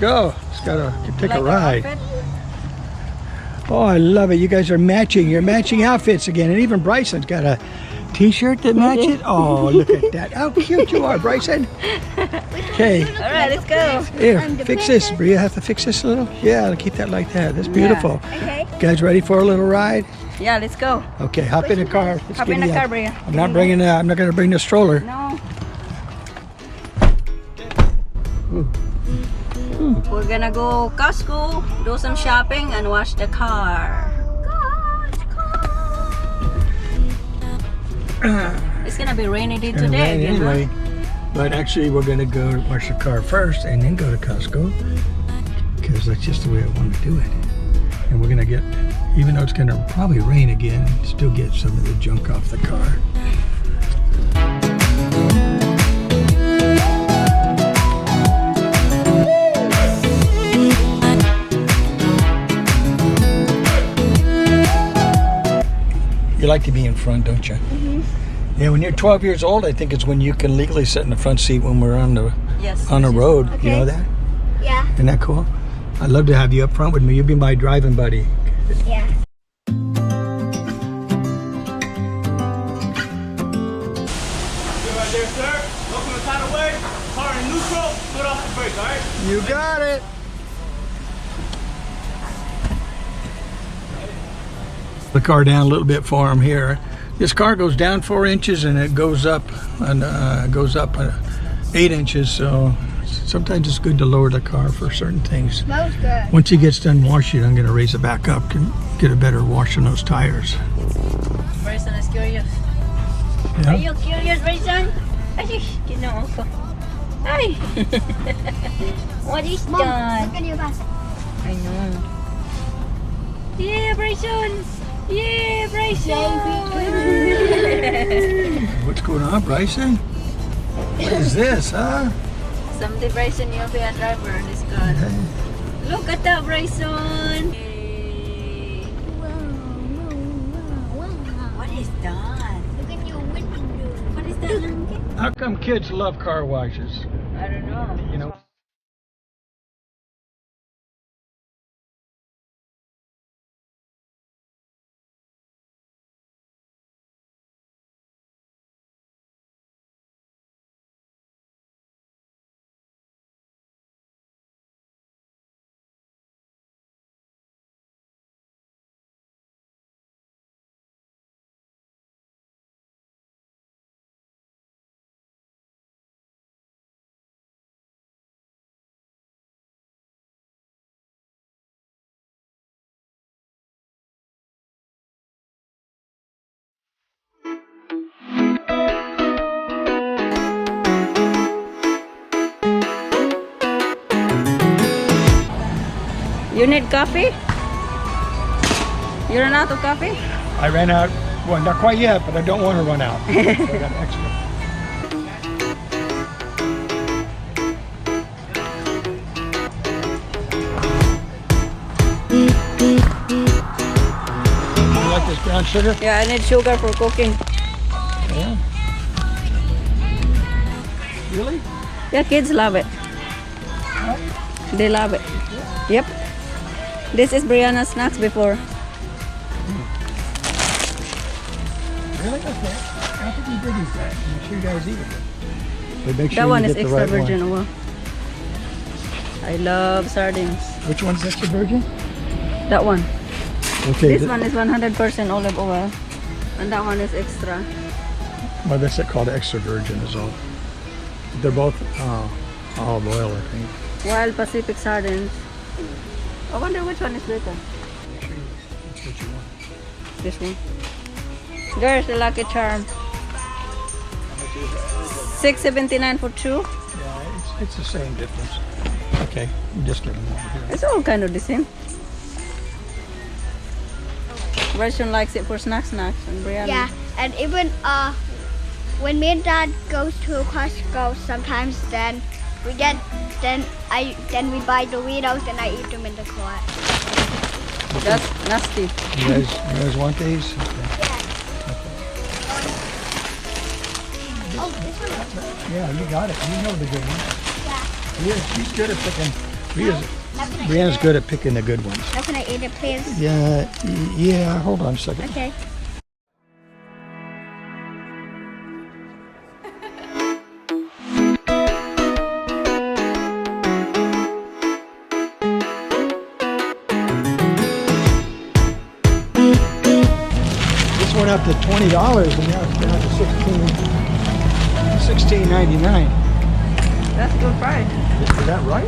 go. Let's gotta take Like a ride. outfit? Oh, I love it. You guys are matching. You're matching outfits again. And even Bryson's got a t-shirt that matches. Oh, look at that. How cute you are, Bryson. Okay. All right, let's go. Here, fix this. Bria, have to fix this a little? Yeah, keep that like that. That's beautiful. Okay. Guys ready for a little ride? Yeah, let's go. Okay, hop in the car. Let's Hop in the giddy car, up. Bria. I'm not bringing that. I'm not going to bring the stroller. No. Ooh. We're gonna go Costco, do some shopping, and wash the car. It's gonna be rainy day Gonna today rain again, anyway. But actually, we're going to go wash the car first and then go to Costco because that's just the way I want to do it. And we're going to get, even though it's going to probably rain again, still get some of the junk off the car. You like to be in front, don't you? Mm-hmm. Yeah, when you're 12 years old, I think it's when you can legally sit in the front seat when we're on the road. Okay. You know that? Yeah. Isn't that cool? I'd love to have you up front with me. You'll be my driving buddy. Yeah. Right there, sir. Welcome to Toddle way. Car in neutral. Put off the brakes, all right? You got it. The car down a little bit for him here. This car goes down 4 inches and it goes up 8 inches. So sometimes it's good to lower the car for certain things. Smells good. Once he gets done washing, I'm going to raise it back up to get a better wash on those tires. Bryson is curious. Yeah. Are you curious, Bryson? Ay, ginoo ko. Ay! What is Mom, that? look at your basket. I know. Yeah, Bryson! Yeah, Bryson! What's going on, Bryson? What is this, huh? Someday, Bryson, you'll be a driver in this car. Look at that, Bryson! Hey. What is that? Look at your window. What is that? How come kids love car washes? I don't know. You know. You need coffee? You ran out of coffee? I ran out. Well, not quite yet, but I don't want to run out. So I got extra. You like this brown sugar? Yeah, I need sugar for cooking. Yeah. Really? Yeah, kids love it. They love it. Yep. This is Brianna's snacks before. Really? Okay. I think you did eat that. Make sure you guys eat it. But make sure That you one is get the extra right virgin. Well, I love sardines. Which one's extra virgin? That one. Okay. This one is 100% olive oil. And that one is extra. Well, that's called extra virgin is all. They're both olive oil, I think. Wild Pacific sardines. I wonder which one is better. Make sure that's what you want. This one. There's the Lucky Charm. $6.79 for 2. Yeah, it's the same difference. Okay, I'm just giving them over here. It's all kind of the same. Bryson likes it for snacks and Brianna. Yeah, and even when me and Dad goes to Costco, sometimes then we buy Doritos and I eat them in the car. That's nasty. You guys want these? Okay. Oh, this one. Yeah, you got it. You know the good one. Yeah. Yeah, she's good at picking Brianna's good at picking the good ones. Now can I eat it, please? Yeah, hold on a second. Okay. This went up to $20 and now it's down to $16.99. That's good price. Is that right?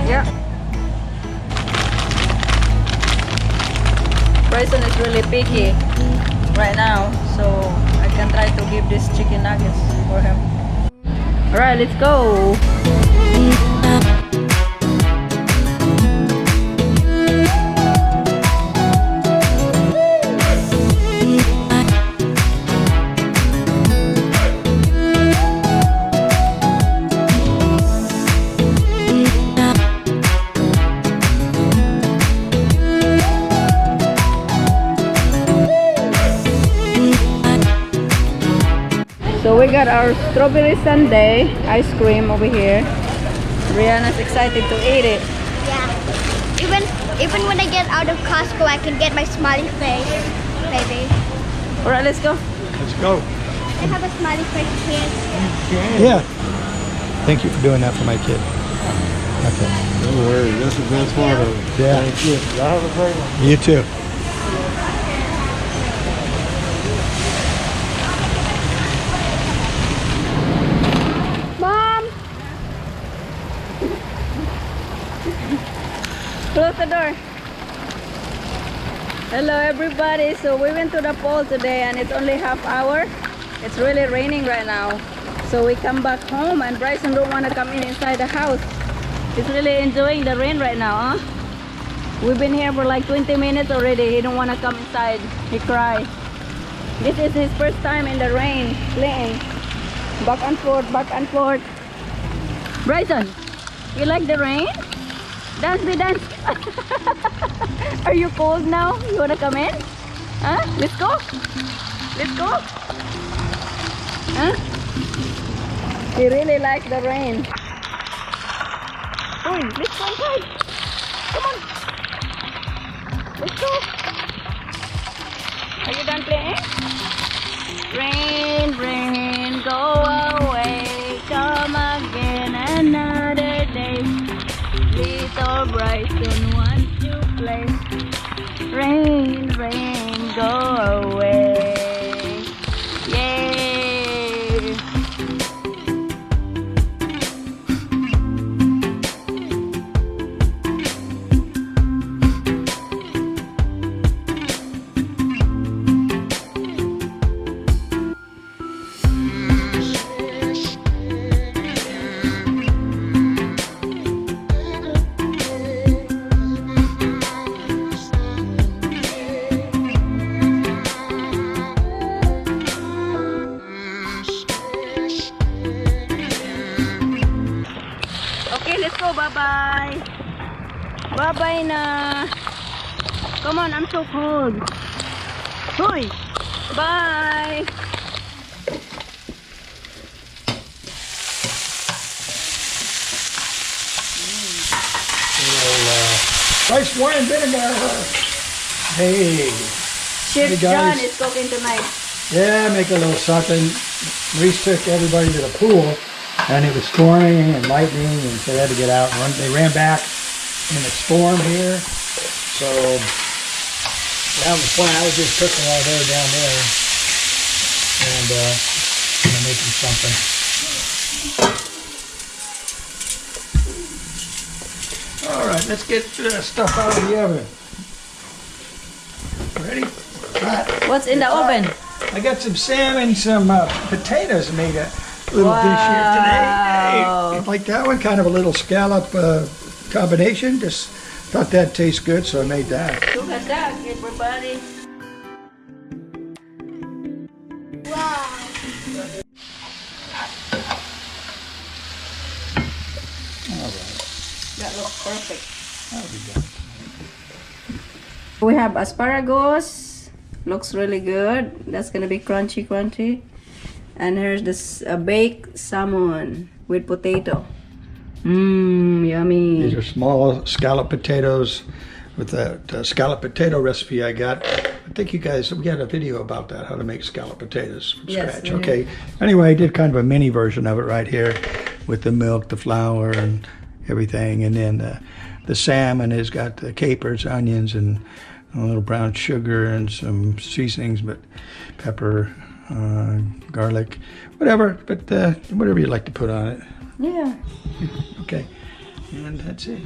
Yeah. Bryson is really picky right now, so I can try to give these chicken nuggets for him. Alright, let's go. So we got our strawberry sundae ice cream over here. Brianna's excited to eat it. Yeah. Even when I get out of Costco, I can get my smiley face, baby. Alright, let's go. Let's go. I have a smiley face, please. Yeah. Thank you for doing that for my kid. Okay. Don't worry, that's the best part of it. Yeah. Thank you. Y'all have a great one. You too. Mom! Close the door. Hello everybody. So we went to the pool today and it's only half hour. It's really raining right now. So we come back home and Bryson don't want to come inside the house. He's really enjoying the rain right now, huh? We've been here for like 20 minutes already. He don't want to come inside. He cried. This is his first time in the rain playing. Back and forth, back and forth. Bryson, you like the rain? Dance the dance. Are you cold now? You wanna come in? Huh? Let's go. Let's go. Huh? He really likes the rain. Oi, let's go inside. Come on. Let's go. Are you done playing? Rain, rain, go away, come again another day. Little Bryson wants to play. Rain, rain, go away. Yay! Bye-bye. Bye-bye na. Come on, I'm so cold. Hoy. Bye. Rice wine vinegar. Hey. Chef Hey, John guys. is cooking tonight. Yeah, make a little something. Mace took everybody to the pool, and it was storming and lightning, and so they had to get out. And they ran back in the storm here. So that was fun. I was just cooking while they were down there, and making something. All right, let's get stuff out of the oven. Ready? Hot. What's in the oven? I got some salmon, some potatoes made a little dish here today. Hey, like that one, kind of a little scallop combination. Just thought that tastes good, so I made that. Look at that, everybody. Wow. All right, That looks perfect. that'll be good. We have asparagus. Looks really good. That's gonna be crunchy, crunchy. And here's this baked salmon with potato. Mmm, yummy. These are small scallop potatoes with that scallop potato recipe I got. I think you guys, we had a video about that, how to make scallop potatoes from Yes, scratch. we did. Okay. Anyway, I did kind of a mini version of it right here with the milk, the flour, and everything. And then the salmon has got the capers, onions, and a little brown sugar and some seasonings, but pepper, garlic, whatever. But whatever you like to put on it. Yeah. Okay. And that's it.